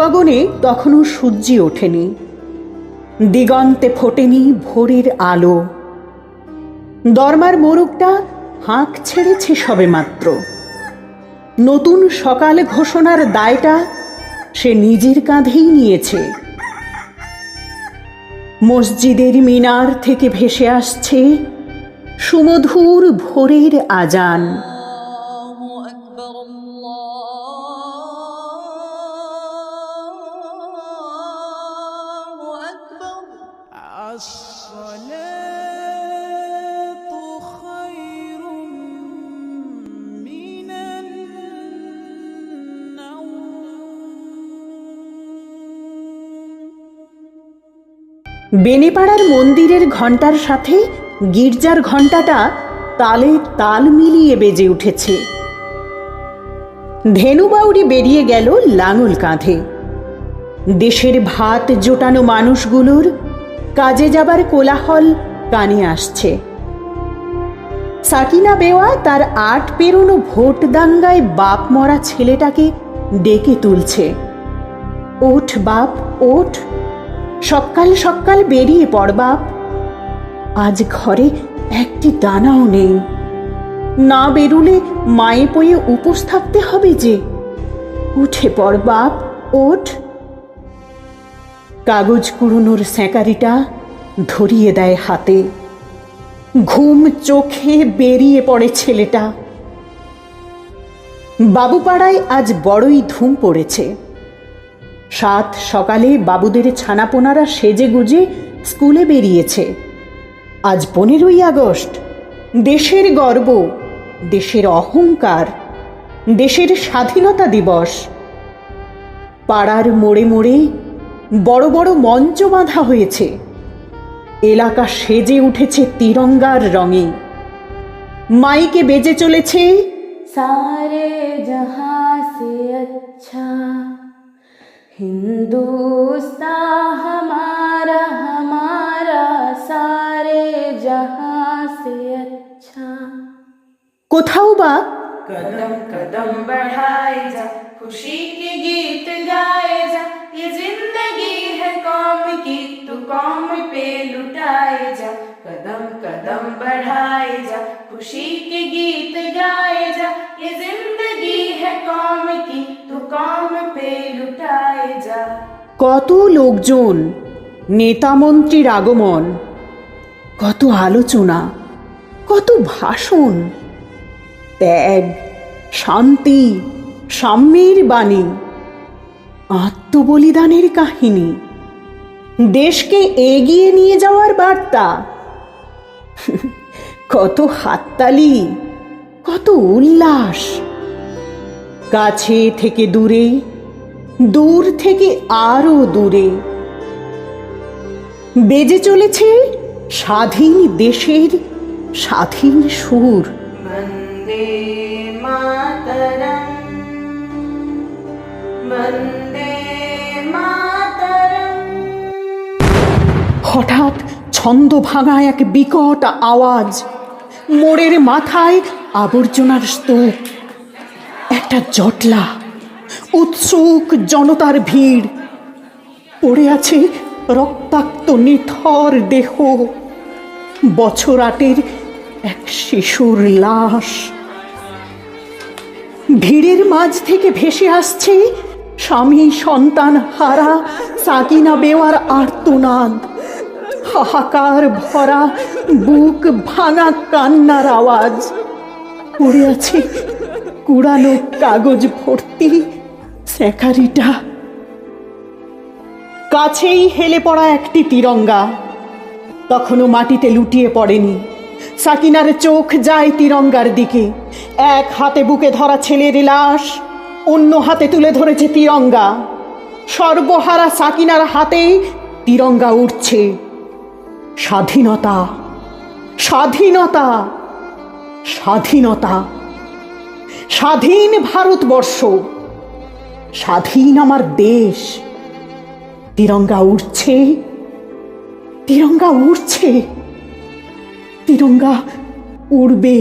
গগনে তখনও সূর্য ওঠেনি, দিগন্তে ফোটেনি ভোরের আলো। দরমার মোরগটা হাঁক ছেড়েছে সবেমাত্র। নতুন সকাল ঘোষণার দায়টা সে নিজের কাঁধেই নিয়েছে। মসজিদের মিনার থেকে ভেসে আসছে সুমধুর ভোরের আজান। বেনেপাড়ার মন্দিরের ঘণ্টার সাথে গির্জার ঘণ্টাটা তালে তাল মিলিয়ে বেজে উঠেছে। ধেনুবাউরি বেরিয়ে গেল লাঙল কাঁধে। দেশের ভাত জোটানো মানুষগুলোর কাজে যাবার কোলাহল কানে আসছে। সাকিনা বেওয়া তার ৮ পেরোনো ভোট দাঙ্গায় বাপ মরা ছেলেটাকে ডেকে তুলছে। ওঠ বাপ, ওঠ, সকাল সকাল বেরিয়ে পড় বাপ। আজ ঘরে একটি দানাও নেই, না বেরুলে মায়ে পয়ে উপোস থাকতে হবে যে। উঠে পড় বাপ, ওঠ। কাগজ কুড়োনোর স্যাঁকারিটা ধরিয়ে দেয় হাতে। ঘুম চোখে বেরিয়ে পড়ে ছেলেটা। বাবুপাড়ায় আজ বড়ই ধুম পড়েছে। ৭ সকালে বাবুদের ছানাপোনারা সেজে গুজে স্কুলে বেরিয়েছে। আজ ১৫ই আগস্ট, দেশের গর্ব, দেশের অহংকার, দেশের স্বাধীনতা দিবস। পাড়ার মোড়ে মোড়ে বড় বড় মঞ্চ বাঁধা হয়েছে। এলাকা সেজে উঠেছে তিরঙ্গার রঙে। মাইকে বেজে চলেছে সারে জাহাঁ সে আচ্ছা হিন্দুস্তান হামারা হামারা সারে জাহাঁ সে আচ্ছা। কোথাও বা कदम कदम बढ़ाए जा, खुशी के गीत गाए जा, ये जिंदगी है कौम की, तू कौम पे लुटाए जा। कदम कदम बढ़ाए जा, खुशी के गीत गाए जा, ये जिंदगी है कौम की, तू कौम पे लुटाए जा। কত লোকজন, নেতা মন্ত্রীর আগমন, কত আলোচনা, কত ভাষণ, ত্যাগ, শান্তি, সাম্যের বাণী, আত্মবলিদানের কাহিনী, দেশকে এগিয়ে নিয়ে যাওয়ার বার্তা। কত হাততালি, কত উল্লাস। কাছে থেকে দূরে, দূর থেকে আরো দূরে বেজে চলেছে স্বাধীন দেশের স্বাধীন সুর। वंदे मातरम, वंदे मातरम। হঠাৎ ছন্দ ভাঙা এক বিকট আওয়াজ। মোড়ের মাথায় আবর্জনার স্তূপ, একটা জটলা, উৎসুক জনতার ভিড়। পড়ে আছে রক্তাক্ত নিথর দেহ, বছর ৮-এর এক শিশুর লাশ। ভিড়ের মাঝ থেকে ভেসে আসছে স্বামী সন্তান হারা সাকিনা বেওয়ার আর্তনাদ। হাহাকার ভরা বুক ভাঙা কান্নার আওয়াজ। পড়ে আছে কুড়ানো কাগজ ভর্তি স্যাঁকারিটা। কাছেই হেলে পড়া একটি তিরঙ্গা, তখনও মাটিতে লুটিয়ে পড়েনি। সাকিনার চোখ যায় তিরঙ্গার দিকে। এক হাতে বুকে ধরা ছেলের লাশ, অন্য হাতে তুলে ধরেছে তিরঙ্গা। সর্বহারা সাকিনার হাতে তিরঙ্গা উঠছে। স্বাধীনতা, স্বাধীনতা, স্বাধীনতা। স্বাধীন ভারতবর্ষ, স্বাধীন আমার দেশ। তিরঙ্গা উঠছে, তিরঙ্গা উঠছে, তিরঙ্গা উড়বে।